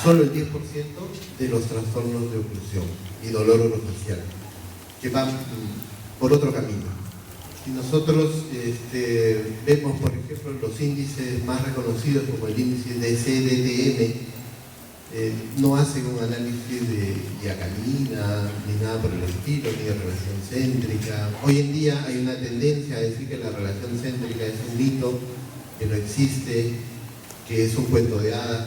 solo el 10% de los trastornos de oclusión y dolor orofacial, que van por otro camino. Si nosotros vemos, por ejemplo, los índices más reconocidos como el índice de CDTM, no hacen un análisis de diacalina ni nada por el estilo, ni de relación céntrica. Hoy en día hay una tendencia a decir que la relación céntrica es un mito, que no existe, que es un cuento de hadas.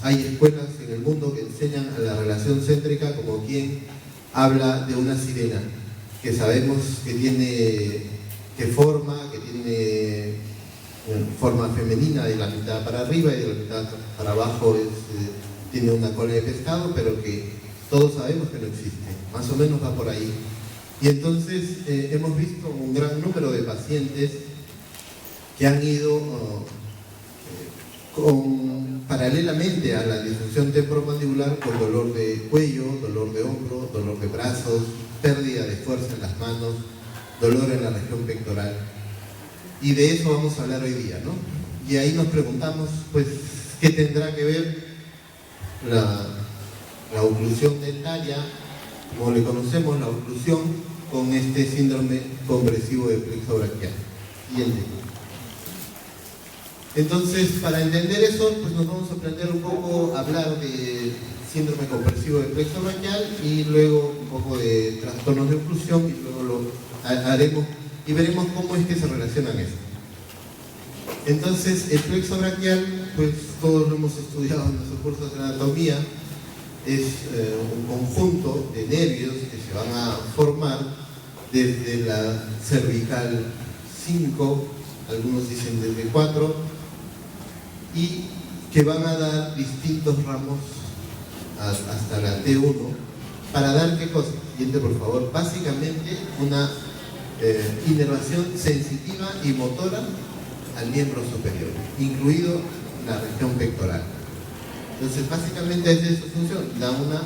Hay escuelas en el mundo que enseñan a la relación céntrica como quien habla de una sirena, que sabemos que tiene forma femenina de la mitad para arriba y de la mitad para abajo tiene una cola de pescado, pero que todos sabemos que no existe. Más o menos va por ahí. Y entonces hemos visto un gran número de pacientes que han ido paralelamente a la disfunción temporomandibular con dolor de cuello, dolor de hombro, dolor de brazos, pérdida de fuerza en las manos, dolor en la región pectoral. Y de eso vamos a hablar hoy día, ¿no? Y ahí nos preguntamos, pues, ¿qué tendrá que ver la oclusión dentaria, como le conocemos, la oclusión, con este síndrome compresivo de plexo braquial? Siguiente. Entonces, para entender eso, pues nos vamos a aprender un poco a hablar de síndrome compresivo de plexo braquial y luego un poco de trastornos de oclusión, y luego lo haremos y veremos cómo es que se relacionan esto. Entonces, el plexo braquial, pues todos lo hemos estudiado en nuestros cursos de anatomía, es un conjunto de nervios que se van a formar desde la cervical 5, algunos dicen desde 4, y que van a dar distintos ramos hasta la T1, para dar ¿qué cosa? Siguiente, por favor. Básicamente una inervación sensitiva y motora al miembro superior, incluido la región pectoral. Entonces, básicamente esa es su función, da una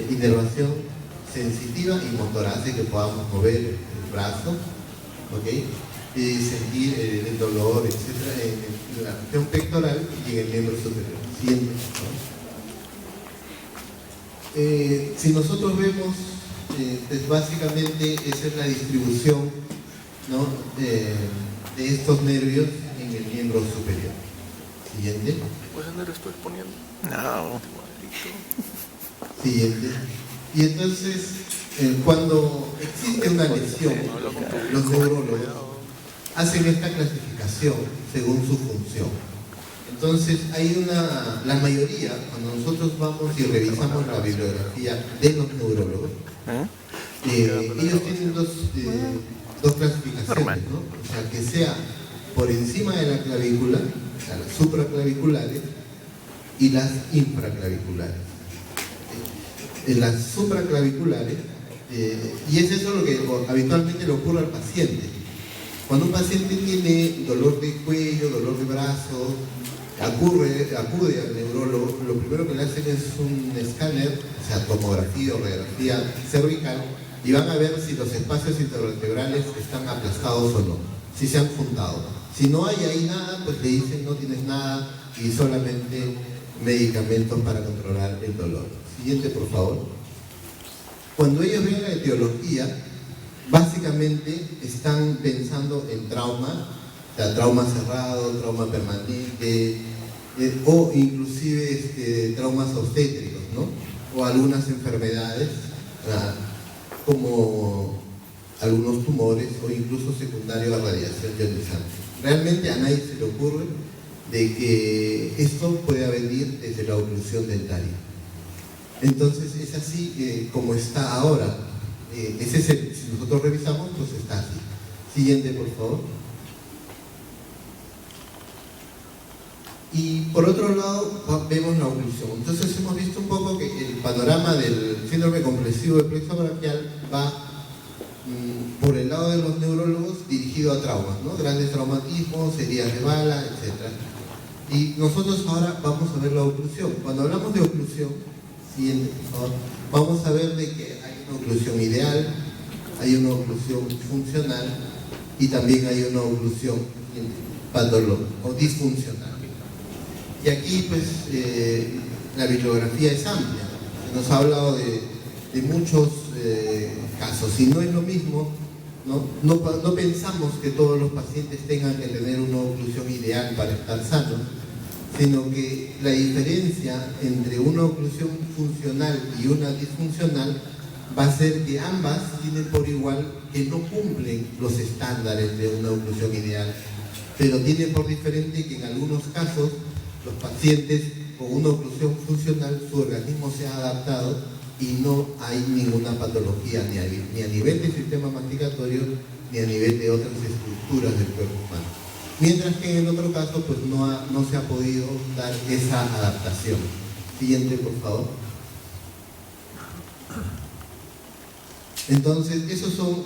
inervación sensitiva y motora, hace que podamos mover el brazo, ¿ok? Y sentir el dolor, etcétera, en la región pectoral y en el miembro superior. Siguiente, ¿no? Si nosotros vemos, pues básicamente esa es la distribución, ¿no? de estos nervios en el miembro superior. Siguiente. ¿Puedes andar esto exponiendo? No. Siguiente. Y entonces, cuando existe una lesión, los neurólogos hacen esta clasificación según su función. Entonces, la mayoría, cuando nosotros vamos y revisamos la bibliografía de los neurólogos, ellos tienen dos clasificaciones, ¿no? O sea, que sea por encima de la clavícula, o sea, las supraclaviculares y las infraclaviculares. En las supraclaviculares, y es eso lo que habitualmente le ocurre al paciente. Cuando un paciente tiene dolor de cuello, dolor de brazos, acude al neurólogo, lo primero que le hacen es un escáner, o sea, tomografía o radiografía cervical, y van a ver si los espacios intervertebrales están aplastados o no, si se han juntado. Si no hay ahí nada, pues le dicen no tienes nada y solamente medicamentos para controlar el dolor. Siguiente, por favor. Cuando ellos ven la etiología, básicamente están pensando en trauma, o sea, trauma cerrado, trauma permanente, o inclusive traumas obstétricos, ¿no? O algunas enfermedades, como algunos tumores o incluso secundario a radiación ionizante. Realmente a nadie se le ocurre de que esto pueda venir desde la oclusión dentaria. Entonces es así como está ahora. Si nosotros revisamos, pues está así. Siguiente, por favor. Y por otro lado, vemos la oclusión. Entonces hemos visto un poco que el panorama del síndrome compresivo de plexo braquial va por el lado de los neurólogos dirigido a traumas, ¿no? Grandes traumatismos, heridas de bala, etc. Y nosotros ahora vamos a ver la oclusión. Cuando hablamos de oclusión, siguiente, por favor, vamos a ver de que hay una oclusión ideal, hay una oclusión funcional y también hay una oclusión patológica o disfuncional. Y aquí pues la bibliografía es amplia, se nos ha hablado de muchos casos, y no es lo mismo, no pensamos que todos los pacientes tengan que tener una oclusión ideal para estar sanos, sino que la diferencia entre una oclusión funcional y una disfuncional va a ser que ambas tienen por igual que no cumplen los estándares de una oclusión ideal, pero tiene por diferente que en algunos casos los pacientes con una oclusión funcional, su organismo se ha adaptado y no hay ninguna patología ni a nivel del sistema masticatorio ni a nivel de otras estructuras del cuerpo humano. Mientras que en el otro caso pues no se ha podido dar esa adaptación. Siguiente, por favor. Entonces, esos son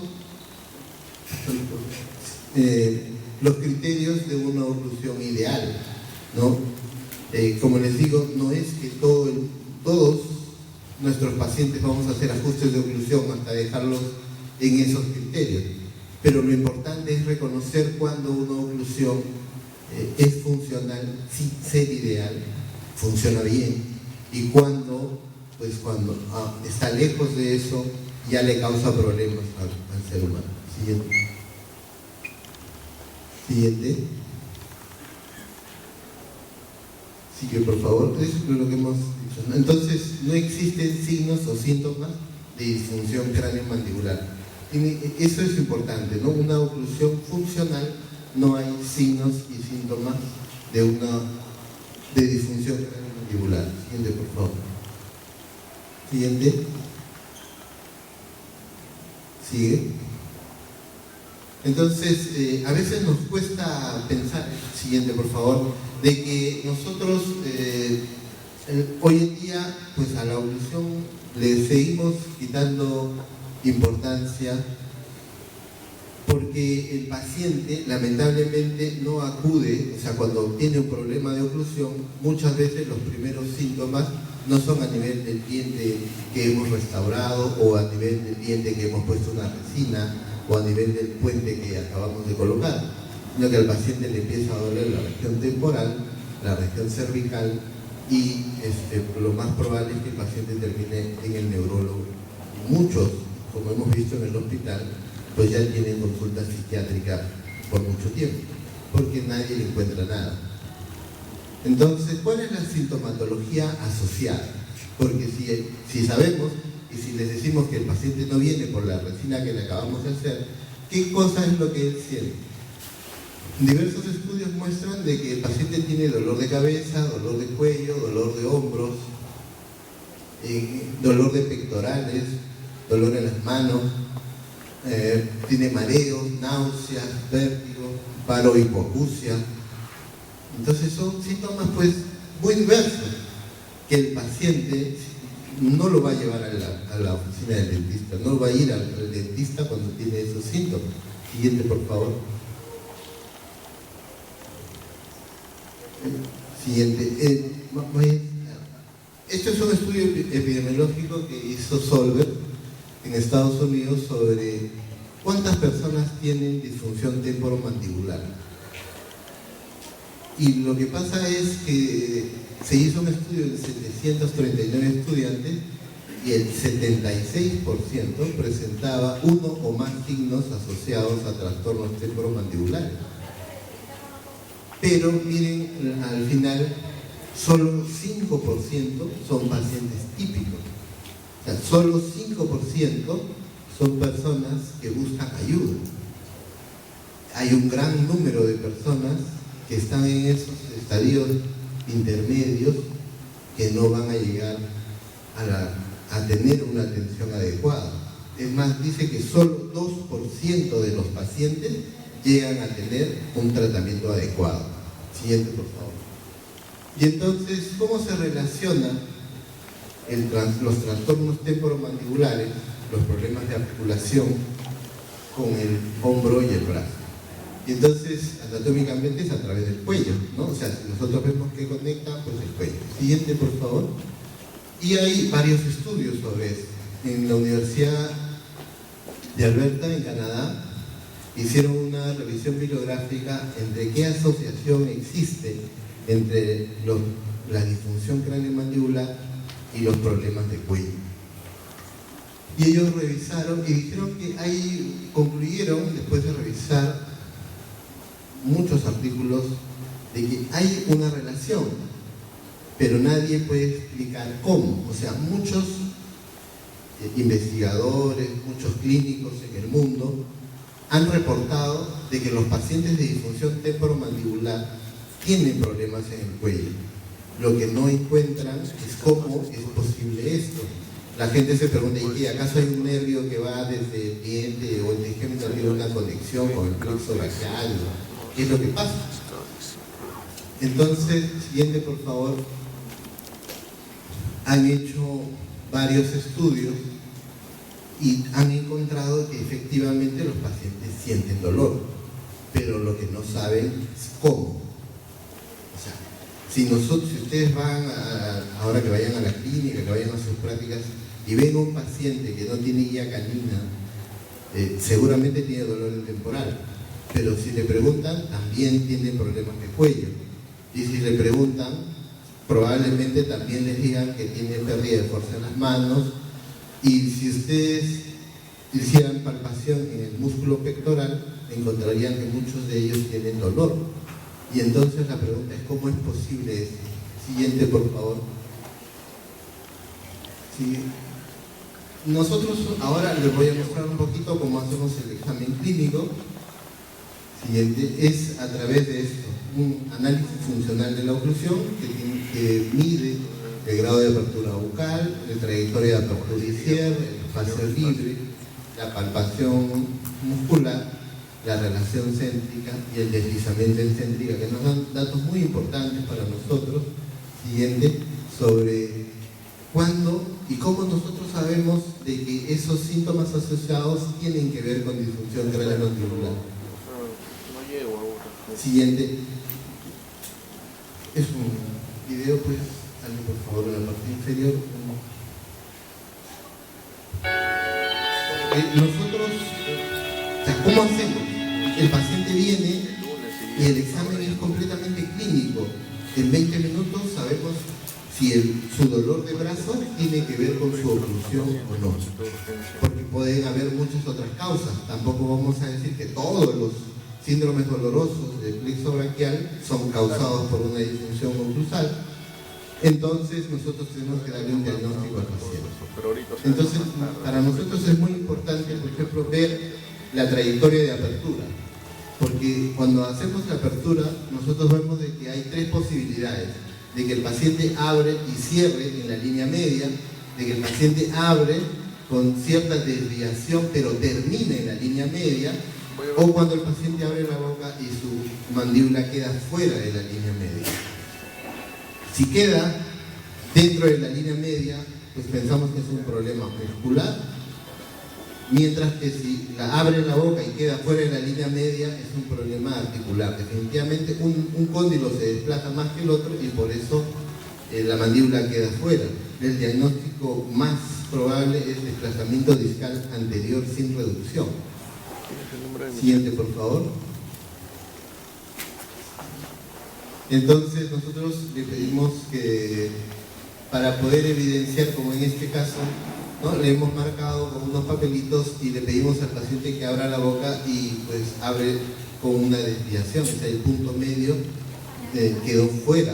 los criterios de una oclusión ideal, ¿no? Como les digo, no es que todos nuestros pacientes vamos a hacer ajustes de oclusión hasta dejarlos en esos criterios, pero lo importante es reconocer cuando una oclusión es funcional, sin ser ideal, funciona bien, y cuando está lejos de eso, ya le causa problemas al ser humano. Siguiente. Sigue, por favor. Eso es lo que hemos dicho, ¿no? Entonces, no existen signos o síntomas de disfunción craneomandibular. Eso es importante, ¿no? Una oclusión funcional, no hay signos y síntomas de disfunción craneomandibular. Siguiente, por favor. Siguiente. Sigue. Entonces, a veces nos cuesta pensar, siguiente por favor, de que nosotros hoy en día pues a la oclusión le seguimos quitando importancia porque el paciente lamentablemente no acude, o sea, cuando tiene un problema de oclusión, muchas veces los primeros síntomas no son a nivel del diente que hemos restaurado o a nivel del diente que hemos puesto una resina o a nivel del puente que acabamos de colocar, sino que al paciente le empieza a doler la región temporal, la región cervical y lo más probable es que el paciente termine en el neurólogo. Muchos, como hemos visto en el hospital, pues ya tienen consulta psiquiátrica por mucho tiempo, porque nadie le encuentra nada. Entonces, ¿cuál es la sintomatología asociada? Porque si sabemos y si les decimos que el paciente no viene por la resina que le acabamos de hacer, ¿qué cosa es lo que él siente? Diversos estudios muestran de que el paciente tiene dolor de cabeza, dolor de cuello, dolor de hombros, dolor de pectorales, dolor en las manos, tiene mareos, náuseas, vértigo, paro, hipoacusia. Entonces son síntomas pues muy diversos que el paciente no lo va a llevar a la oficina del dentista, no va a ir al dentista cuando tiene esos síntomas. Siguiente, por favor. Siguiente. Este es un estudio epidemiológico que hizo Solver en Estados Unidos sobre cuántas personas tienen disfunción temporomandibular. Y lo que pasa es que se hizo un estudio de 739 estudiantes y el 76% presentaba uno o más signos asociados a trastornos temporomandibulares. Pero miren, al final, solo 5% son pacientes típicos. O sea, solo 5% son personas que buscan ayuda. Hay un gran número de personas que están en esos estadios intermedios que no van a llegar a tener una atención adecuada. Es más, dice que solo 2% de los pacientes llegan a tener un tratamiento adecuado. Siguiente, por favor. Y entonces, ¿cómo se relacionan los trastornos temporomandibulares, los problemas de articulación, con el hombro y el brazo? Y entonces, anatómicamente es a través del cuello, ¿no? O sea, si nosotros vemos que conecta, pues el cuello. Siguiente, por favor. Y hay varios estudios sobre eso. En la Universidad de Alberta, en Canadá, hicieron una revisión bibliográfica entre qué asociación existe entre la disfunción craneomandibular y los problemas de cuello. Y ellos revisaron y dijeron que concluyeron, después de revisar muchos artículos, de que hay una relación, pero nadie puede explicar cómo. O sea, muchos investigadores, muchos clínicos en el mundo han reportado de que los pacientes de disfunción temporomandibular tienen problemas en el cuello. Lo que no encuentran es cómo es posible esto. La gente se pregunta, ¿y qué? ¿Acaso hay un nervio que va desde el diente o el tegémino tiene una conexión con el plexo braquial? ¿Qué es lo que pasa? Entonces, siguiente por favor. Han hecho varios estudios y han encontrado que efectivamente los pacientes sienten dolor, pero lo que no saben es cómo. O sea, si ustedes van, ahora que vayan a la clínica, que vayan a sus prácticas y ven a un paciente que no tiene guía canina, seguramente tiene dolor en temporal, pero si le preguntan, también tiene problemas de cuello. Y si le preguntan, probablemente también les digan que tiene pérdida de fuerza en las manos. Y si ustedes hicieran palpación en el músculo pectoral, encontrarían que muchos de ellos tienen dolor. Y entonces la pregunta es, ¿cómo es posible esto? Siguiente, por favor. Sí. Nosotros ahora les voy a mostrar un poquito cómo hacemos el examen clínico. Siguiente, es a través de esto, un análisis funcional de la oclusión que mide el grado de apertura bucal, la trayectoria de apertura y cierre, el espacio libre, la palpación muscular, la relación céntrica y el deslizamiento en céntrica, que nos dan datos muy importantes para nosotros. Siguiente, sobre cuándo y cómo nosotros sabemos de que esos síntomas asociados tienen que ver con disfunción craneomandibular. Siguiente, es un video, pues, alguien por favor en la parte inferior. Nosotros, o sea, ¿cómo hacemos? El paciente viene y el examen es completamente clínico. En 20 minutos sabemos si su dolor de brazo tiene que ver con su oclusión o no. Porque pueden haber muchas otras causas. Tampoco vamos a decir que todos los síndromes dolorosos del plexo braquial son causados por una disfunción oclusal. Entonces nosotros tenemos que darle un diagnóstico al paciente. Entonces, para nosotros es muy importante, por ejemplo, ver la trayectoria de apertura, porque cuando hacemos la apertura nosotros vemos de que hay tres posibilidades: de que el paciente abre y cierre en la línea media, de que el paciente abre con cierta desviación pero termina en la línea media, o cuando el paciente abre la boca y su mandíbula queda fuera de la línea media. Si queda dentro de la línea media, pues pensamos que es un problema muscular, mientras que si la abre la boca y queda fuera de la línea media, es un problema articular. Definitivamente un cóndilo se desplaza más que el otro y por eso la mandíbula queda fuera. El diagnóstico más probable es desplazamiento discal anterior sin reducción. Siguiente, por favor. Entonces nosotros le pedimos que, para poder evidenciar, como en este caso, ¿no?, le hemos marcado con unos papelitos y le pedimos al paciente que abra la boca y pues abre con una desviación, o sea, el punto medio quedó fuera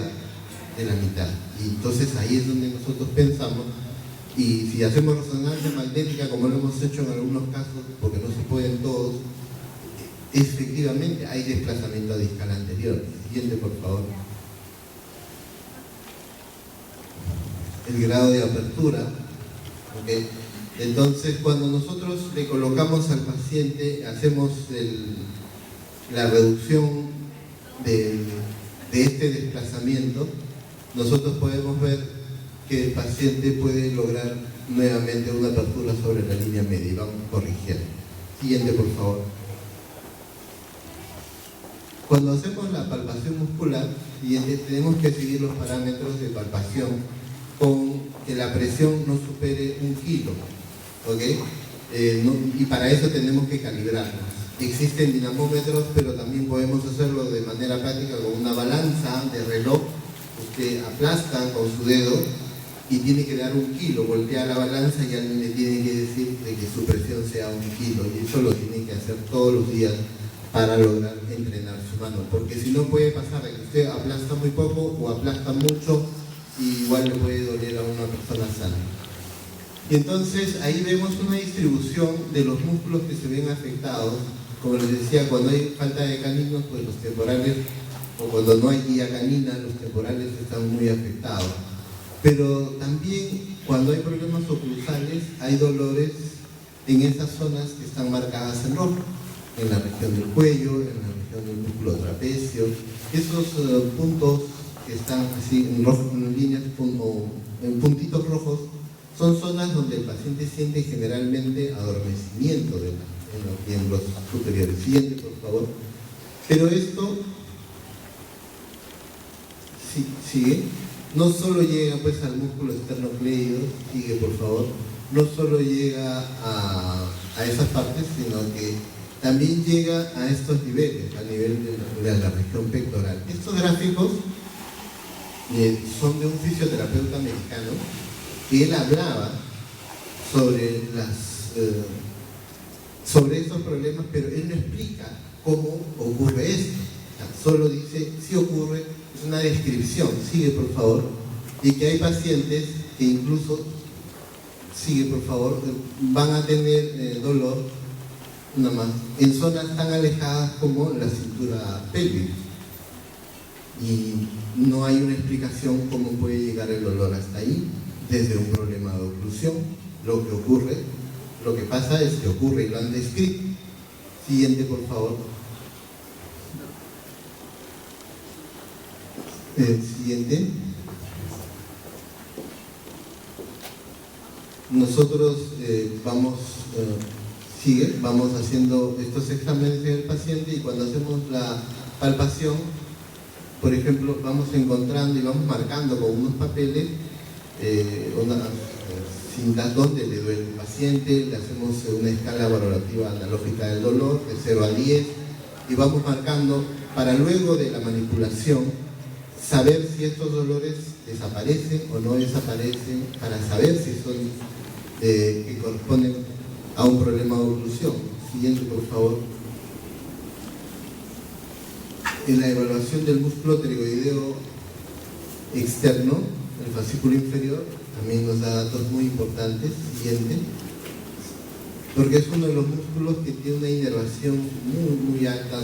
de la mitad. Y entonces ahí es donde nosotros pensamos, y si hacemos resonancia magnética, como lo hemos hecho en algunos casos, porque no se pueden todos, efectivamente hay desplazamiento discal anterior. Siguiente, por favor. El grado de apertura. ¿Okay? Entonces, cuando nosotros le colocamos al paciente, hacemos la reducción de este desplazamiento, nosotros podemos ver que el paciente puede lograr nuevamente una apertura sobre la línea media. Y vamos corrigiendo. Siguiente, por favor. Cuando hacemos la palpación muscular, tenemos que seguir los parámetros de palpación con que la presión no supere 1 kilo, ¿ok? Y para eso tenemos que calibrarnos. Existen dinamómetros, pero también podemos hacerlo de manera práctica con una balanza de reloj. Usted aplasta con su dedo y tiene que dar 1 kilo, voltea la balanza y alguien le tiene que decir de que su presión sea 1 kilo, y eso lo tiene que hacer todos los días para lograr entrenar su mano, porque si no puede pasar de que usted aplasta muy poco o aplasta mucho y igual le puede doler a una persona sana. Y entonces ahí vemos una distribución de los músculos que se ven afectados. Como les decía, cuando hay falta de caninos, pues los temporales, o cuando no hay guía canina, los temporales están muy afectados. Pero también cuando hay problemas oclusales, hay dolores en esas zonas que están marcadas en rojo, en la región del cuello, en la región del músculo trapecio. Esos puntos que están así en rojo, en líneas o en puntitos rojos, son zonas donde el paciente siente generalmente adormecimiento en los miembros superiores. Siguiente, por favor. Pero esto sigue. No solo llega pues al músculo esternocleido, sigue por favor, no solo llega a esas partes, sino que también llega a estos niveles, a nivel de la región pectoral. Estos gráficos son de un fisioterapeuta mexicano que él hablaba sobre estos problemas, pero él no explica cómo ocurre esto. Solo dice, sí ocurre, es una descripción, sigue por favor, y que hay pacientes que incluso, sigue por favor, van a tener dolor, nada más, en zonas tan alejadas como la cintura pélvica. Y no hay una explicación cómo puede llegar el dolor hasta ahí, desde un problema de oclusión. Lo que pasa es que ocurre y lo han descrito. Siguiente, por favor. Siguiente. Nosotros vamos haciendo estos exámenes del paciente, y cuando hacemos la palpación, por ejemplo, vamos encontrando y vamos marcando con unos papeles unas cintas donde le duele al paciente, le hacemos una escala valorativa analógica del dolor de 0 a 10 y vamos marcando para luego de la manipulación saber si estos dolores desaparecen o no desaparecen, para saber si son que corresponden a un problema de oclusión. Siguiente, por favor. En la evaluación del músculo pterigoideo externo, el fascículo inferior, también nos da datos muy importantes. Siguiente. Porque es uno de los músculos que tiene una inervación muy alta.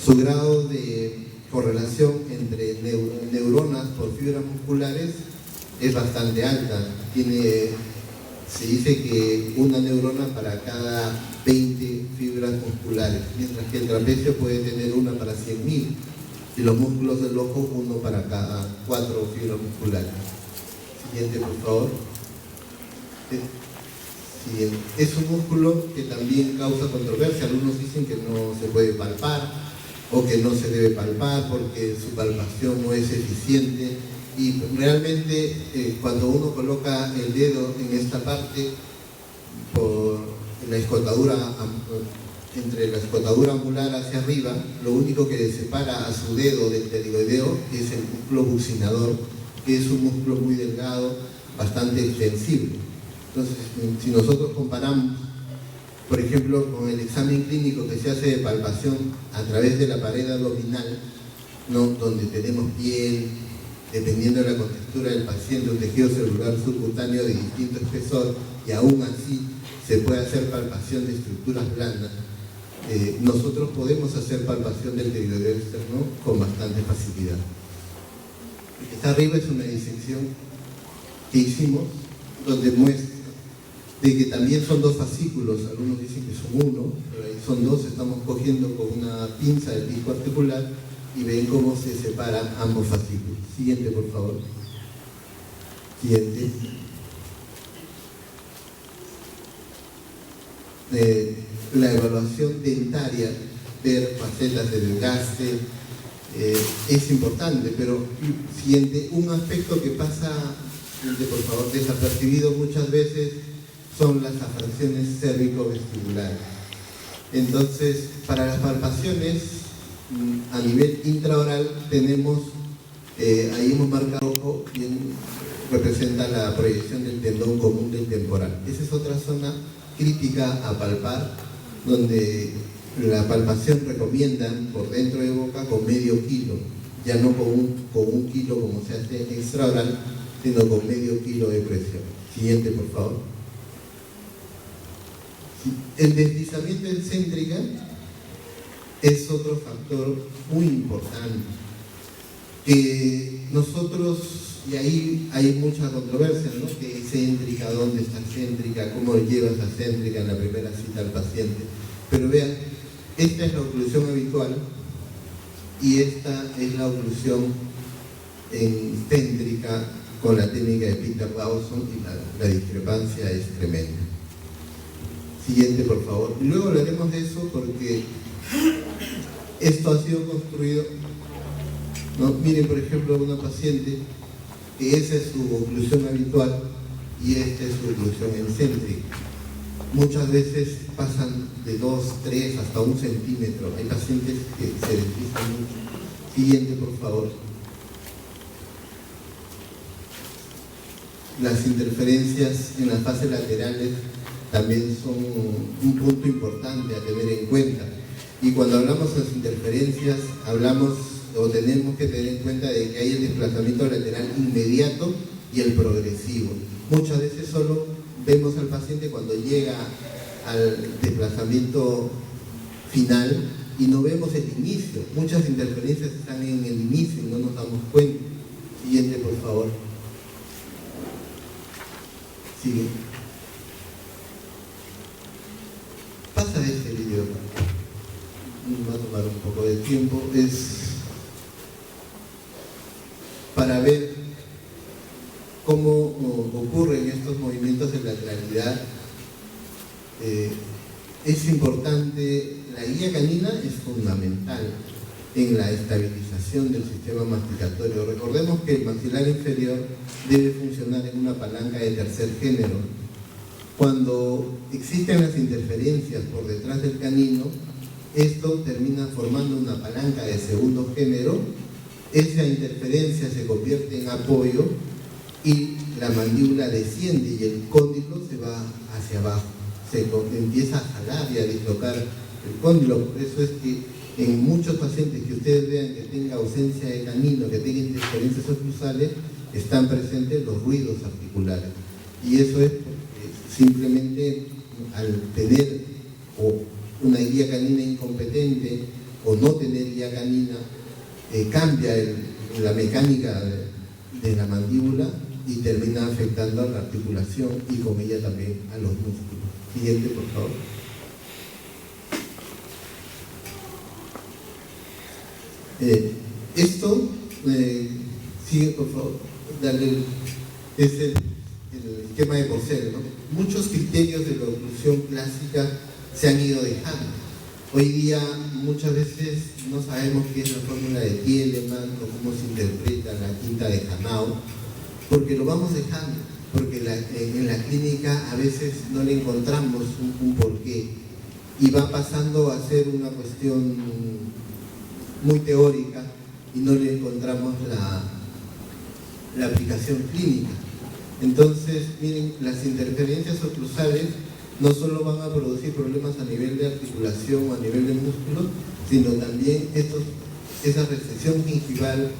Su grado de correlación entre neuronas por fibras musculares es bastante alta. Se dice que una neurona para cada 20 fibras musculares, mientras que el trapecio puede tener una para 100.000, y los músculos del ojo uno para cada 4 fibras musculares. Siguiente, por favor. Siguiente. Es un músculo que también causa controversia. Algunos dicen que no se puede palpar o que no se debe palpar porque su palpación no es eficiente. Y realmente cuando uno coloca el dedo en esta parte, entre la escotadura angular hacia arriba, lo único que le separa a su dedo del pterigoideo es el músculo buccinador, que es un músculo muy delgado, bastante extensible. Entonces, si nosotros comparamos, por ejemplo, con el examen clínico que se hace de palpación a través de la pared abdominal, ¿no?, donde tenemos piel, dependiendo de la contextura del paciente, un tejido celular subcutáneo de distinto espesor, y aún así se puede hacer palpación de estructuras blandas, nosotros podemos hacer palpación del pterigoideo externo con bastante facilidad. El que está arriba es una disección que hicimos, donde muestra de que también son 2 fascículos. Algunos dicen que son 1, pero ahí son 2. Estamos cogiendo con una pinza del disco articular y ven cómo se separan ambos fascículos. Siguiente, por favor. Siguiente. La evaluación dentaria, ver facetas de desgaste, es importante, pero siguiente, un aspecto que pasa, por favor, desapercibido muchas veces, son las afracciones cérvico-vestibulares. Entonces, para las palpaciones a nivel intraoral tenemos, ahí hemos marcado rojo, bien representa la proyección del tendón común del temporal. Esa es otra zona crítica a palpar, donde la palpación recomiendan por dentro de boca con medio kilo, ya no con un kilo como se hace extraoral, sino con medio kilo de presión. Siguiente, por favor. El deslizamiento excéntrica es otro factor muy importante que nosotros, y ahí hay mucha controversia, ¿no? ¿Qué excéntrica? ¿Dónde está excéntrica? ¿Cómo llevas a excéntrica en la primera cita al paciente? Pero vean, esta es la oclusión habitual y esta es la oclusión excéntrica con la técnica de Peter Dawson, y la discrepancia es tremenda. Siguiente, por favor. Y luego hablaremos de eso porque esto ha sido construido, ¿no? Miren, por ejemplo, una paciente que esa es su oclusión habitual y esta es su oclusión excéntrica. Muchas veces pasan de 2, 3 hasta 1 centímetro. Hay pacientes que se deslizan mucho. Siguiente, por favor. Las interferencias en las fases laterales también son un punto importante a tener en cuenta. Y cuando hablamos de las interferencias, hablamos o tenemos que tener en cuenta de que hay el desplazamiento lateral inmediato y el progresivo. Muchas veces solo vemos al paciente cuando llega al desplazamiento final y no vemos el inicio. Muchas interferencias están en el inicio y no nos damos cuenta. Siguiente, por favor. Sigue. Pasa este video. Nos va a tomar un poco de tiempo. Es para ver cómo ocurren estos movimientos de lateralidad. Es importante, la guía canina es fundamental en la estabilización del sistema masticatorio. Recordemos que el maxilar inferior debe funcionar en una palanca de tercer género. Cuando existen las interferencias por detrás del canino, esto termina formando una palanca de segundo género. Esa interferencia se convierte en apoyo y la mandíbula desciende y el cóndilo se va hacia abajo. Se empieza a jalar y a dislocar el cóndilo. Por eso es que en muchos pacientes que ustedes vean que tenga ausencia de canino, que tenga interferencias oclusales, están presentes los ruidos articulares. Y eso es porque simplemente al tener una guía canina incompetente o no tener guía canina, cambia la mecánica de la mandíbula y termina afectando a la articulación y con ella también a los músculos. Siguiente, por favor. Esto, sigue, por favor, es el esquema de Porcel, ¿no? Muchos criterios de la oclusión clásica se han ido dejando. Hoy día muchas veces no sabemos qué es la fórmula de Thielemann o cómo se interpreta la quinta de Hanau, porque lo vamos dejando, porque en la clínica a veces no le encontramos un porqué y va pasando a ser una cuestión muy teórica y no le encontramos la aplicación clínica. Entonces, miren, las interferencias oclusales no solo van a producir problemas a nivel de articulación o a nivel de músculo, sino también esa recesión gingival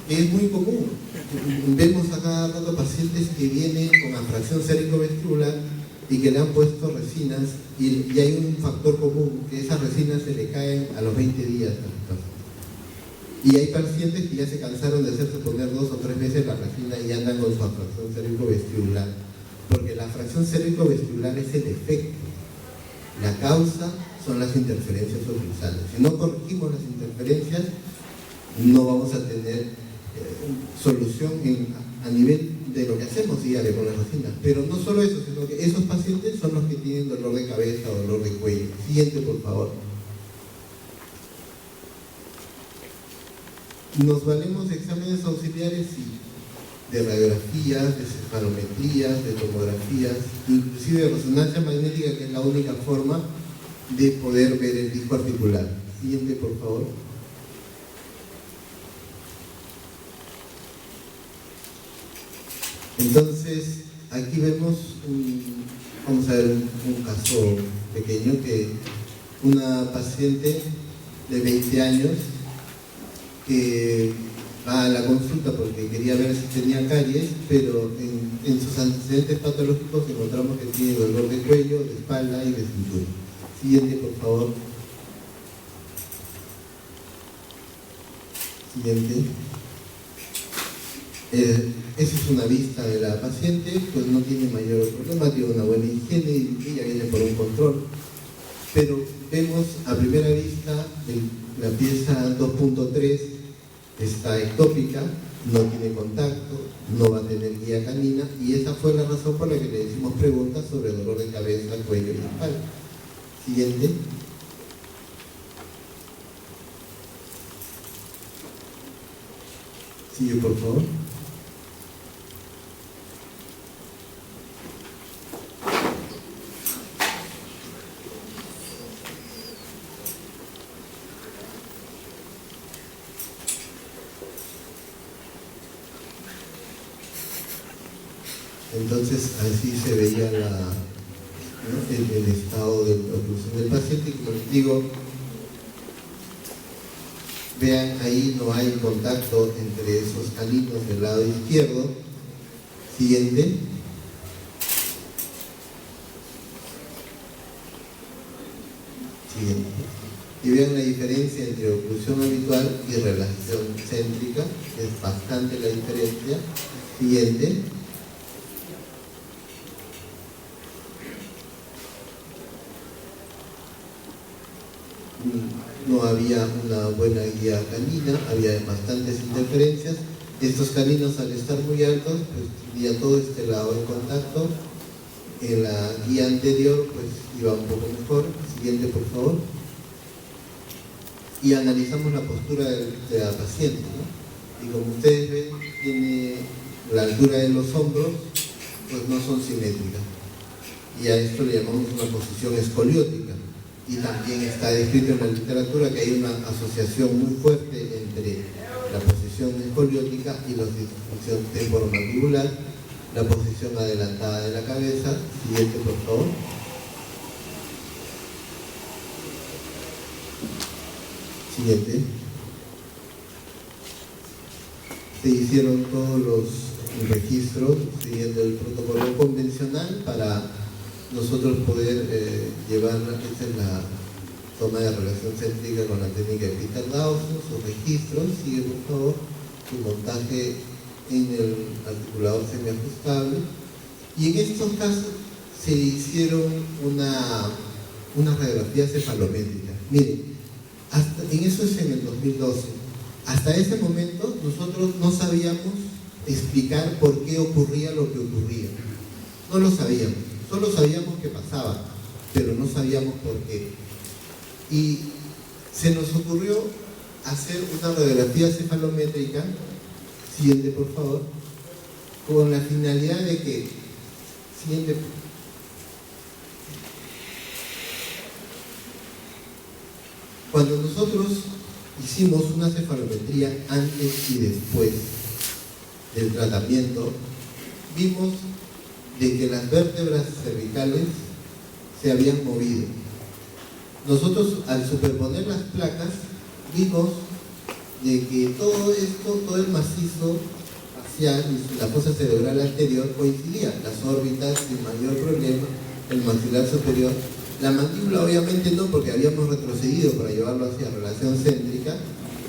que es muy común. Vemos a cada rato pacientes que vienen con abfracción cérvico-vestibular y que le han puesto resinas y hay un factor común, que esas resinas se le caen a los 20 días a los pacientes. Y hay pacientes que ya se cansaron de hacerse poner 2 o 3 veces la resina y andan con su abfracción cérvico-vestibular, porque la abfracción cérvico-vestibular es el efecto. La causa son las interferencias oclusales. Si no corregimos las interferencias, no vamos a tener solución a nivel de lo que hacemos diario con las resinas. Pero no solo eso, sino que esos pacientes son los que tienen dolor de cabeza o dolor de cuello. Siguiente, por favor. Nos valemos de exámenes auxiliares de radiografías, de cefalometrías, de tomografías, inclusive de resonancia magnética, que es la única forma de poder ver el disco articular. Siguiente, por favor. Entonces, aquí vemos vamos a ver un caso pequeño, que una paciente de 20 años que va a la consulta porque quería ver si tenía caries, pero en sus antecedentes patológicos encontramos que tiene dolor de cuello, de espalda y de cintura. Siguiente, por favor. Siguiente. Esa es una vista de la paciente, pues no tiene mayor problema, tiene una buena higiene y ella viene por un control. Pero vemos a primera vista la pieza 2.3 está ectópica, no tiene contacto, no va a tener guía canina, y esa fue la razón por la que le hicimos preguntas sobre dolor de cabeza, cuello y espalda. Siguiente. Sigue, por favor. Entonces así se veía el estado de oclusión del paciente, y como les digo, vean, ahí no hay contacto entre esos caninos del lado izquierdo. Siguiente. Siguiente. Y vean la diferencia entre oclusión habitual y relajación céntrica, es bastante la diferencia. Siguiente. No había una buena guía canina, había bastantes interferencias. Estos caninos, al estar muy altos, pues tenía todo este lado en contacto. En la guía anterior pues iba un poco mejor. Siguiente, por favor. Y analizamos la postura de la paciente, ¿no? Y como ustedes ven, tiene la altura de los hombros, pues no son simétricas, y a esto le llamamos una posición escoliótica. Y también está descrito en la literatura que hay una asociación muy fuerte entre la posición escoliótica y la disfunción temporomandibular, la posición adelantada de la cabeza. Siguiente, por favor. Siguiente. Se hicieron todos los registros siguiendo el protocolo convencional para nosotros poder llevar, esta es la toma de relación céntrica con la técnica de Peter Dawson, sus registros. Sigue, por favor, su montaje en el articulador semiajustable. Y en estos casos se hicieron una radiografía cefalométrica. Miren, en eso es en el 2012. Hasta ese momento nosotros no sabíamos explicar por qué ocurría lo que ocurría. No lo sabíamos. Solo sabíamos que pasaba, pero no sabíamos por qué. Y se nos ocurrió hacer una radiografía cefalométrica, siguiente, por favor, con la finalidad de que, siguiente, cuando nosotros hicimos una cefalometría antes y después del tratamiento, vimos de que las vértebras cervicales se habían movido. Nosotros, al superponer las placas, vimos de que todo esto, todo el macizo facial y la fosa cerebral anterior coincidía, las órbitas sin mayor problema, el maxilar superior. La mandíbula obviamente no, porque habíamos retrocedido para llevarlo hacia relación céntrica,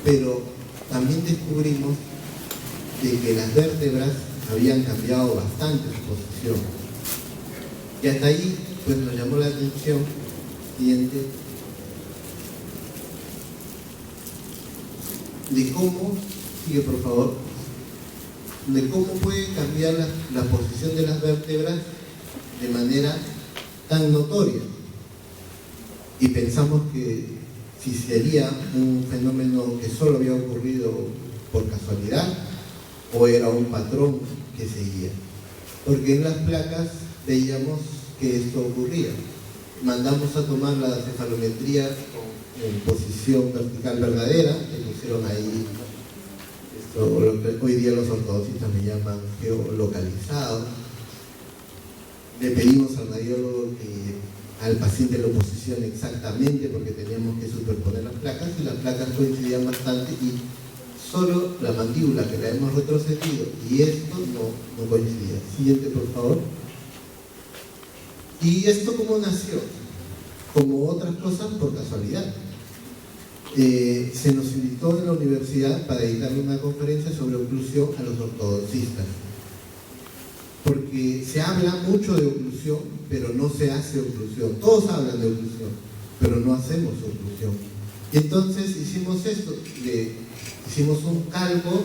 pero también descubrimos de que las vértebras habían cambiado bastante su posición. Y hasta ahí pues nos llamó la atención. Siguiente. De cómo, sigue por favor, de cómo puede cambiar la posición de las vértebras de manera tan notoria. Y pensamos que si sería un fenómeno que solo había ocurrido por casualidad o era un patrón que seguía. Porque en las placas veíamos que esto ocurría. mandamos a tomar la cefalometría en posición vertical verdadera, que pusieron ahí esto, lo que hoy día los ortodoxistas me llaman geolocalizado. Le pedimos al radiólogo que al paciente lo posicione exactamente porque teníamos que superponer las placas y las placas coincidían bastante y solo la mandíbula que la hemos retrocedido y esto no coincidía. Siguiente, por favor. ¿Y esto cómo nació? Como otras cosas, por casualidad. Se nos invitó en la universidad para dictar una conferencia sobre oclusión a los ortodoxistas. Porque se habla mucho de oclusión, pero no se hace oclusión. Todos hablan de oclusión, pero no hacemos oclusión. Y entonces hicimos esto, hicimos un calco,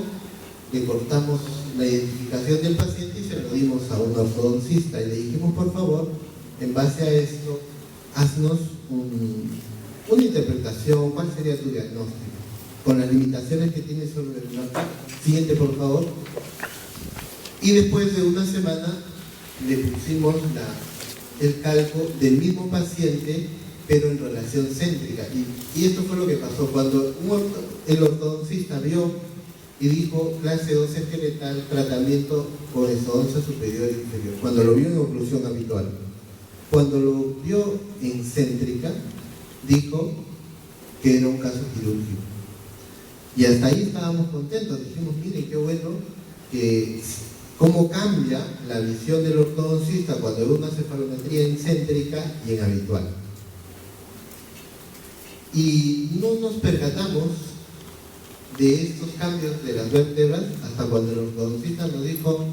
le cortamos la identificación del paciente y se lo dimos a un ortodoncista y le dijimos, por favor, en base a esto, haznos una interpretación, ¿cuál sería tu diagnóstico? Con las limitaciones que tiene sobre el mapa. Siguiente, por favor. Y después de una semana le pusimos el calco del mismo paciente, pero en relación céntrica. Y esto fue lo que pasó. Cuando el ortodoncista vio y dijo clase 2 esqueletal, tratamiento por esodoncia superior e inferior. Cuando lo vio en oclusión habitual. Cuando lo vio en céntrica, dijo que era un caso quirúrgico. Y hasta ahí estábamos contentos. Dijimos, miren qué bueno que cómo cambia la visión del ortodoncista cuando ve una cefalometría en céntrica y en habitual. Y no nos percatamos de estos cambios de las vértebras hasta cuando el ortodoncista nos dijo,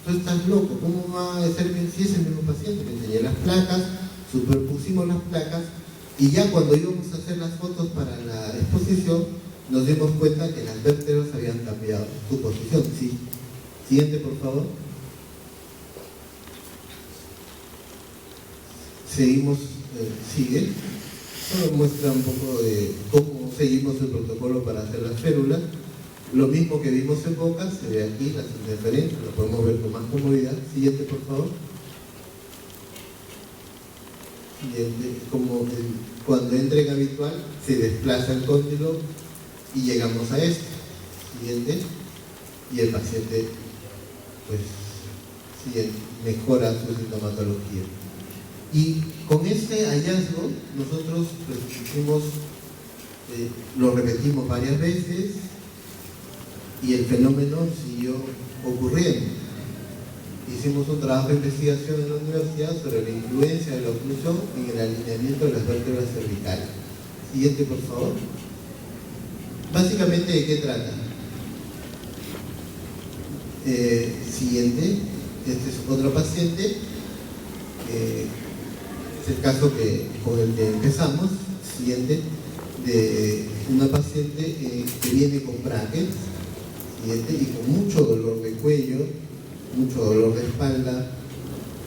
tú estás loco, ¿cómo va a ser que si es el mismo paciente? Le enseñé las placas, superpusimos las placas y ya cuando íbamos a hacer las fotos para la exposición nos dimos cuenta que las vértebras habían cambiado su posición. Sí. Siguiente, por favor. Seguimos, sigue. Solo muestra un poco de cómo seguimos el protocolo para hacer las férulas. Lo mismo que vimos en boca, se ve aquí, las interferencias, lo podemos ver con más comodidad. Siguiente, por favor. Siguiente, como cuando entra en habitual, se desplaza el cóndilo y llegamos a esto. Siguiente. Y el paciente, pues, siguiente, mejora su sintomatología. Y con este hallazgo, nosotros pues, lo repetimos varias veces y el fenómeno siguió ocurriendo. Hicimos un trabajo de investigación en la universidad sobre la influencia de la oclusión en el alineamiento de las vértebras cervicales. Siguiente, por favor. Básicamente, ¿de qué trata? Siguiente, este es otro paciente, es el caso con el que empezamos. Siguiente, de una paciente que viene con brackets, siguiente, y con mucho dolor de cuello, mucho dolor de espalda.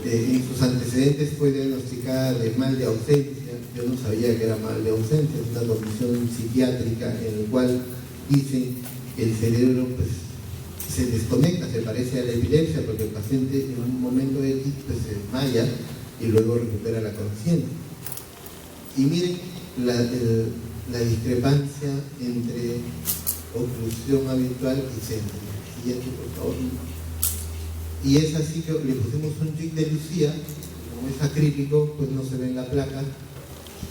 En sus antecedentes fue diagnosticada de mal de ausencia. Yo no sabía que era mal de ausencia, es una condición psiquiátrica en la cual dicen que el cerebro pues, se desconecta, se parece a la epilepsia, porque el paciente en un momento X pues, se desmaya y luego recupera la conciencia. Y miren la discrepancia entre oclusión habitual y céntrica. Siguiente, por favor. Y es así que le pusimos un jig de Lucía, como es acrílico, pues no se ve en la placa.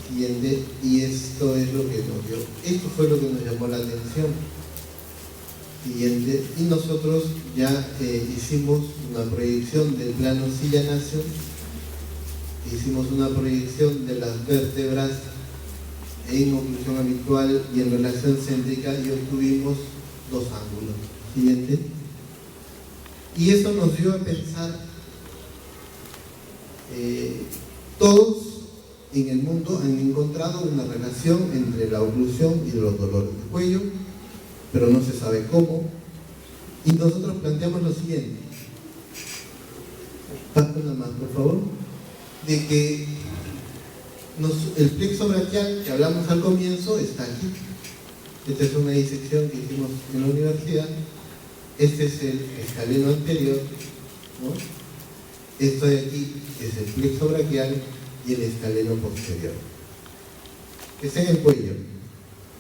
Siguiente, y esto es lo que nos dio. Esto fue lo que nos llamó la atención. Siguiente, y nosotros ya hicimos una proyección del plano Silla-Nación, hicimos una proyección de las vértebras en oclusión habitual y en relación céntrica y obtuvimos dos ángulos. Siguiente. Y eso nos dio a pensar, todos en el mundo han encontrado una relación entre la oclusión y los dolores de cuello, pero no se sabe cómo. Y nosotros planteamos lo siguiente, una más por favor, de que el plexo braquial que hablamos al comienzo está aquí. Esta es una disección que hicimos en la universidad. Este es el escaleno anterior, ¿no? Esto de aquí es el plexo braquial y el escaleno posterior, que está en el cuello.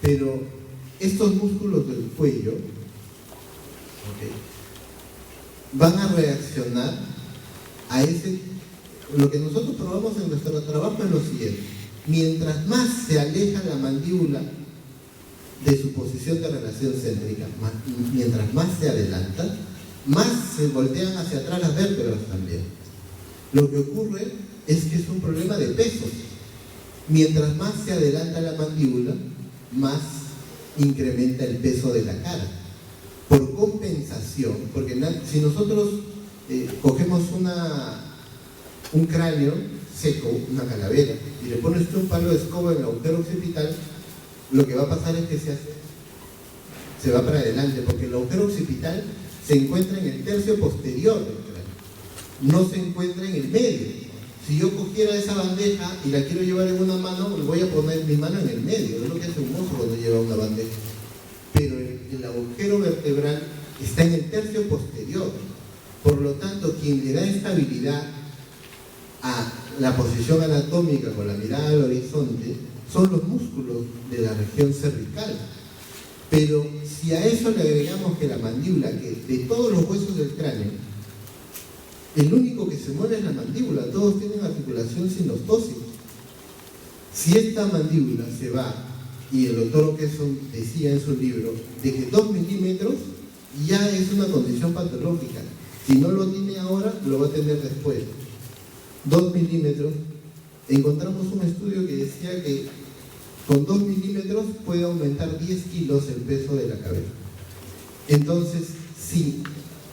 Pero estos músculos del cuello, ¿okay?, van a reaccionar a lo que nosotros probamos en nuestro trabajo es lo siguiente: mientras más se aleja la mandíbula de su posición de relación céntrica, mientras más se adelanta, más se voltean hacia atrás las vértebras también. Lo que ocurre es que es un problema de pesos. Mientras más se adelanta la mandíbula, más incrementa el peso de la cara. Por compensación, porque si nosotros cogemos un cráneo seco, una calavera, y le pones un palo de escoba en el agujero occipital, lo que va a pasar es que se va para adelante, porque el agujero occipital se encuentra en el tercio posterior del cráneo, no se encuentra en el medio. Si yo cogiera esa bandeja y la quiero llevar en una mano, le voy a poner mi mano en el medio, es lo que hace un mozo cuando lleva una bandeja. Pero el agujero vertebral está en el tercio posterior. Por lo tanto, quien le da estabilidad a la posición anatómica con la mirada al horizonte son los músculos de la región cervical. Pero si a eso le agregamos que la mandíbula, que de todos los huesos del cráneo, el único que se mueve es la mandíbula, todos tienen articulación sinostósica. Si esta mandíbula se va, y el doctor O'Kesson decía en su libro, de que 2 milímetros ya es una condición patológica. Si no lo tiene ahora, lo va a tener después. 2 milímetros, encontramos un estudio que decía que con 2 milímetros puede aumentar 10 kilos el peso de la cabeza. Entonces, si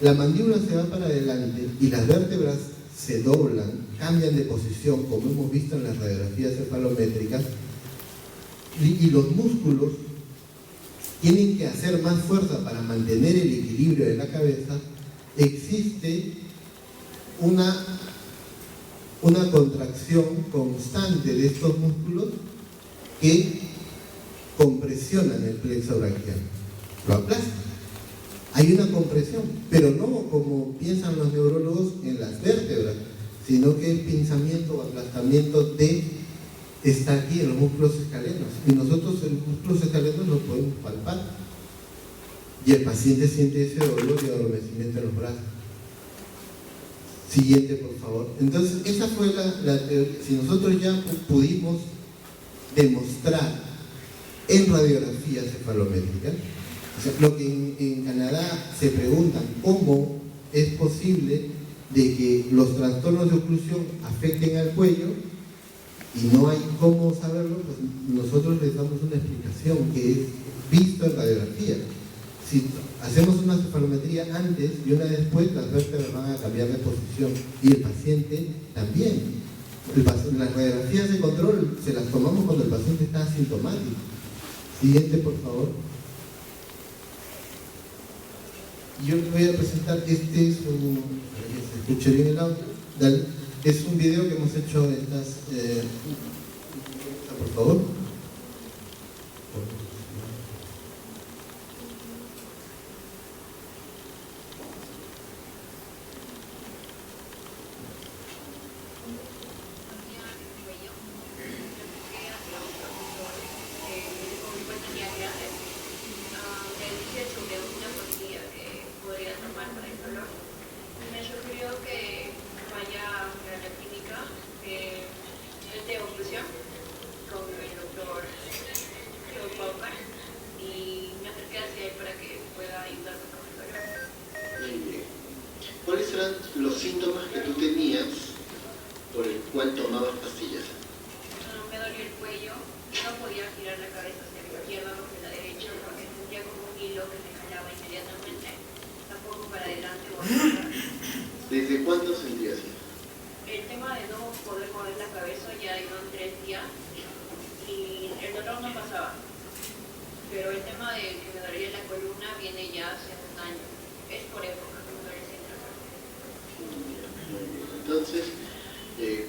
la mandíbula se va para adelante y las vértebras se doblan, cambian de posición, como hemos visto en las radiografías cefalométricas, y los músculos tienen que hacer más fuerza para mantener el equilibrio de la cabeza, existe una contracción constante de estos músculos que compresionan el plexo braquial, lo aplastan. Hay una compresión, pero no como piensan los neurólogos en las vértebras, sino que el pinzamiento o aplastamiento está aquí en los músculos escalenos, y nosotros en los músculos escalenos los podemos palpar, y el paciente siente ese dolor y adormecimiento en los brazos. Siguiente, por favor. Entonces, esa fue la teoría. Si nosotros ya pudimos demostrar en radiografía cefalométrica, o sea, lo que en Canadá se preguntan, ¿cómo es posible de que los trastornos de oclusión afecten al cuello y no hay cómo saberlo? Pues nosotros les damos una explicación que es visto en radiografía. Si hacemos una cefalometría antes y una después, las vértebras van a cambiar de posición y el paciente también. Las radiografías de control se las tomamos cuando el paciente está asintomático. Siguiente, por favor. Yo les voy a presentar, este es un, para que se escuche bien el audio, es un video que hemos hecho en estas, por favor. ¿Cuáles eran los síntomas que tú tenías por el cual tomabas pastillas? Me dolía el cuello, no podía girar la cabeza hacia la izquierda o hacia la derecha porque sentía como un hilo que me jalaba inmediatamente, tampoco para adelante o hacia atrás. ¿Desde cuándo sentías eso? El tema de no poder mover la cabeza ya iban 3 días y el dolor no pasaba, pero el tema de que me dolía la columna viene ya hace un año, es por época. Entonces,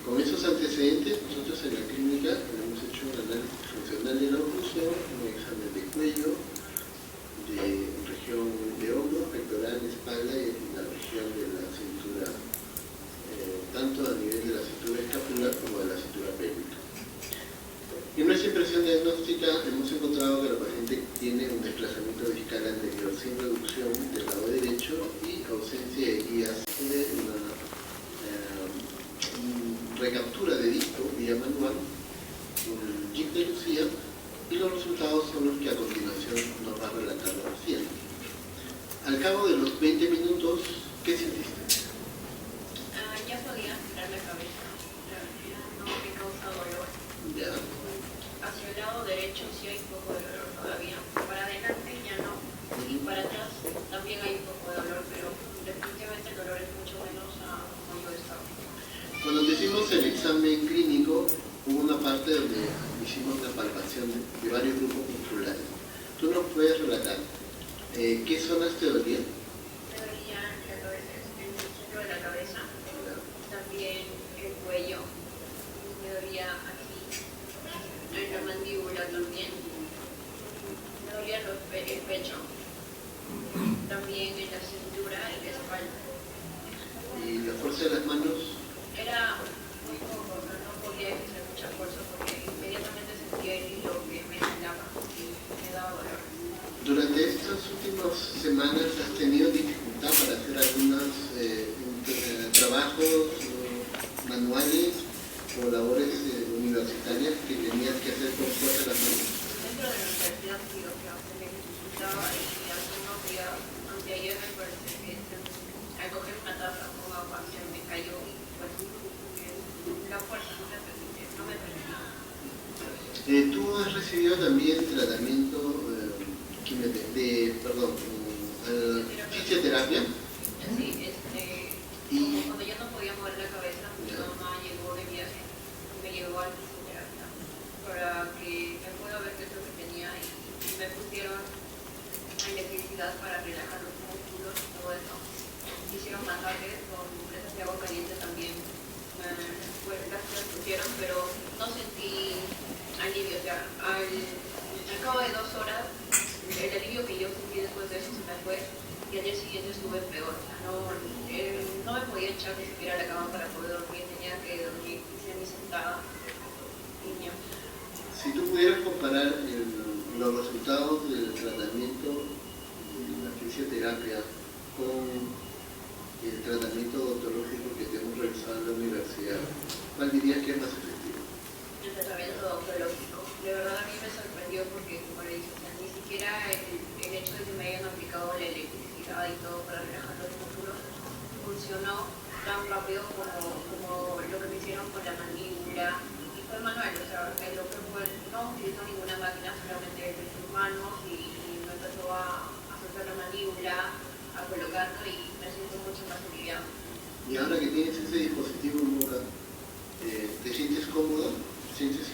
con esos antecedentes, nosotros en la clínica hemos hecho un análisis funcional de la oclusión, un examen de cuello, de región de hombro, pectoral, espalda y la región de la cintura, tanto a nivel de la cintura escapular como de la cintura recaptura de disco vía manual, un chip de Lucía, y los resultados son los que a continuación nos va a relatar la paciente. Al cabo de los 20 minutos, ¿qué sentiste? Ya podía girar la cabeza, no me causa dolor. Ya. Hacia el lado derecho sí hay un poco de dolor todavía, para adelante ya no, y para atrás también hay un poco de dolor, pero definitivamente el dolor es mucho menos a como yo estaba. Cuando te hicimos el examen clínico, hubo una parte donde hicimos la palpación de varios grupos musculares. ¿Tú nos puedes relatar qué zonas te dolían? Me dolía el centro de la cabeza, también el cuello, me dolía aquí, en la mandíbula también, me dolía el pecho, también en la cintura y la espalda. ¿Y la fuerza de las manos? Era muy poco, no podía ejercer mucha fuerza porque inmediatamente sentía el hilo que me jalaba y me daba dolor. Durante estas últimas semanas has tenido dificultad para hacer algunos trabajos manuales o labores universitarias que tenías que hacer con fuerza de las manos. Dentro de la universidad sí, lo que me dificultaba y hace unos días, anteayer me parece que al coger una taza con agua se me cayó y pues la fuerza no me permitía. Tú has recibido también tratamiento fisioterapia. Sí, como cuando yo no podía mover la cabeza, mi mamá llegó de viaje y me llevó a la fisioterapia para que me pueda ver qué es lo que tenía y me pusieron electricidad para relajar los músculos y todo eso. Hicieron masajes con presas de agua caliente también, las pusieron, pero no sentí alivio. O sea, al cabo de 2 horas, el alivio que yo sentí después de eso se me fue y al día siguiente estuve peor. O sea, no me podía echar ni siquiera a la cama para poder dormir, tenía que dormir semi-sentada. Si tú pudieras comparar los resultados del tratamiento de la fisioterapia con el tratamiento odontológico que te hemos realizado en la universidad, ¿cuál dirías que es más efectivo? El tratamiento odontológico. De verdad a mí me sorprendió porque, como le dije, ni siquiera el hecho de que me hayan aplicado la electricidad y todo para relajar los músculos funcionó tan rápido como lo que me hicieron con la mandíbula. Y fue manual, o sea, lo que fue, no utilizó ninguna máquina, solamente sus manos y me empezó a soltar la mandíbula, a colocarlo y me siento mucho más aliviado. Y ahora que tienes ese dispositivo en boca, ¿te sientes cómodo? ¿Te sientes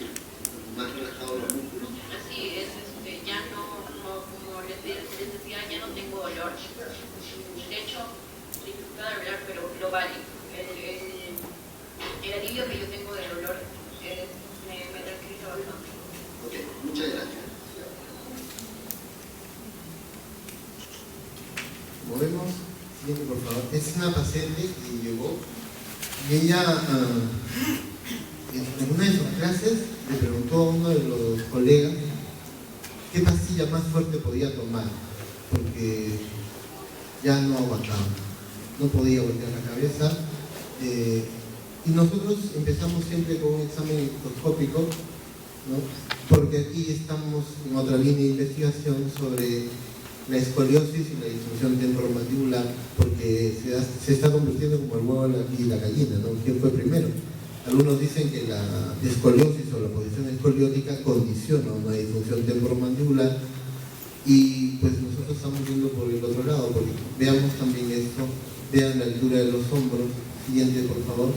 más relajado los músculos? Así es, ya no, como les decía, ya no tengo dolor. De hecho, dificultad de hablar, pero lo vale. El alivio que yo tengo de dolor me tranquiliza bastante. Ok, muchas gracias. Movemos, siguiente por favor. Es una paciente que llegó y ella en una de sus clases le preguntó a uno de los colegas qué pastilla más fuerte podía tomar, porque ya no aguantaba, no podía voltear la cabeza. Y nosotros empezamos siempre con un examen endoscópico, ¿no? Porque aquí estamos en otra línea de investigación sobre la escoliosis y la disfunción temporomandibular, porque se está convirtiendo como el huevo y la gallina, ¿no? ¿Quién fue primero? Algunos dicen que la escoliosis o la posición escoliótica condiciona una disfunción temporomandibular y pues nosotros estamos viendo por el otro lado, porque veamos también esto, vean la altura de los hombros. Siguiente por favor.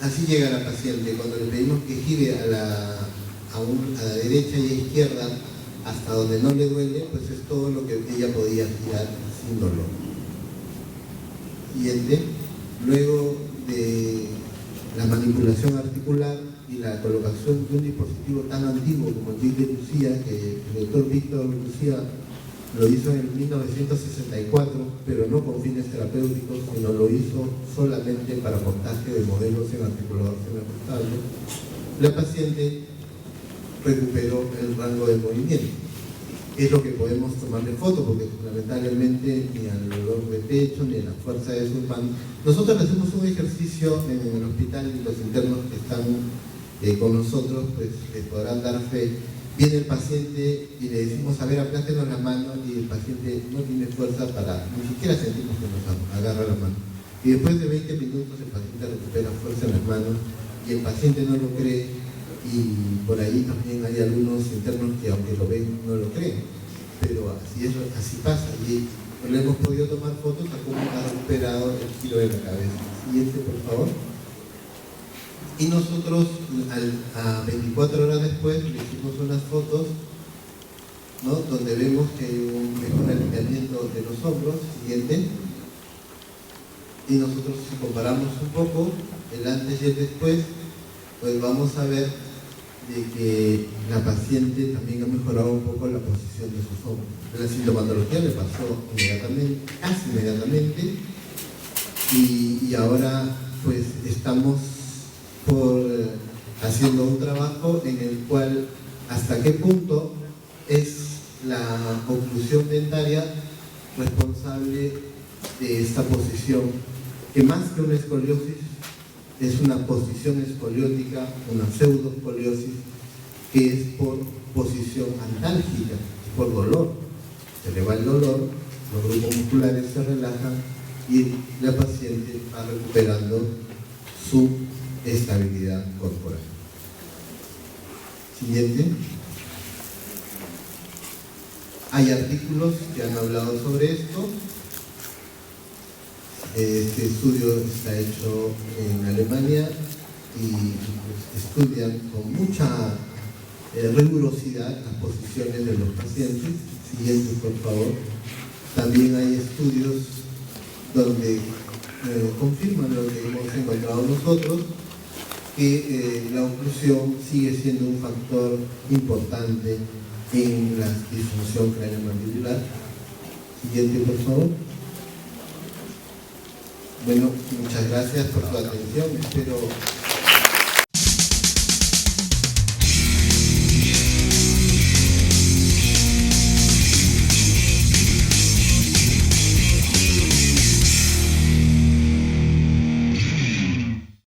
Así llega la paciente. Cuando le pedimos que gire a la derecha y a izquierda hasta donde no le duele, pues es todo lo que ella podía girar sin dolor. Siguiente. Luego de la manipulación articular y la colocación de un dispositivo tan antiguo como el chip de Lucía, que el doctor Víctor Lucía lo hizo en 1964, pero no con fines terapéuticos, sino lo hizo solamente para montaje de modelos en articulador semiajustable, la paciente recuperó el rango de movimiento. es lo que podemos tomarle foto, porque lamentablemente ni al dolor de pecho ni a la fuerza de sus manos. Nosotros hacemos un ejercicio en el hospital y los internos que están con nosotros pues les podrán dar fe. Viene el paciente y le decimos, a ver, aplástenos la mano, y el paciente no tiene fuerza para, ni siquiera sentimos que nos agarra la mano. Y después de 20 minutos el paciente recupera fuerza en las manos y el paciente no lo cree. Y por ahí también hay algunos internos que aunque lo ven no lo creen, pero así pasa, y le hemos podido tomar fotos a cómo ha recuperado el giro de la cabeza. Siguiente, por favor. Y nosotros a 24 horas después le hicimos unas fotos, ¿no?, donde vemos que hay un mejor alineamiento de los hombros. Siguiente. Y nosotros, si comparamos un poco el antes y el después, pues vamos a ver de que la paciente también ha mejorado un poco la posición de sus hombros. La sintomatología le pasó inmediatamente, casi inmediatamente, y ahora pues estamos haciendo un trabajo en el cual hasta qué punto es la oclusión dentaria responsable de esta posición, que más que una escoliosis es una posición escoliótica, una pseudoescoliosis, que es por posición antálgica, por dolor. Se le va el dolor, los grupos musculares se relajan y la paciente va recuperando su estabilidad corporal. Siguiente. Hay artículos que han hablado sobre esto. Este estudio está hecho en Alemania y pues, estudian con mucha rigurosidad las posiciones de los pacientes. Siguiente, por favor. También hay estudios donde confirman lo que hemos encontrado nosotros, que la oclusión sigue siendo un factor importante en la disfunción craneomandibular. Siguiente, por favor. Bueno, muchas gracias por su atención. Espero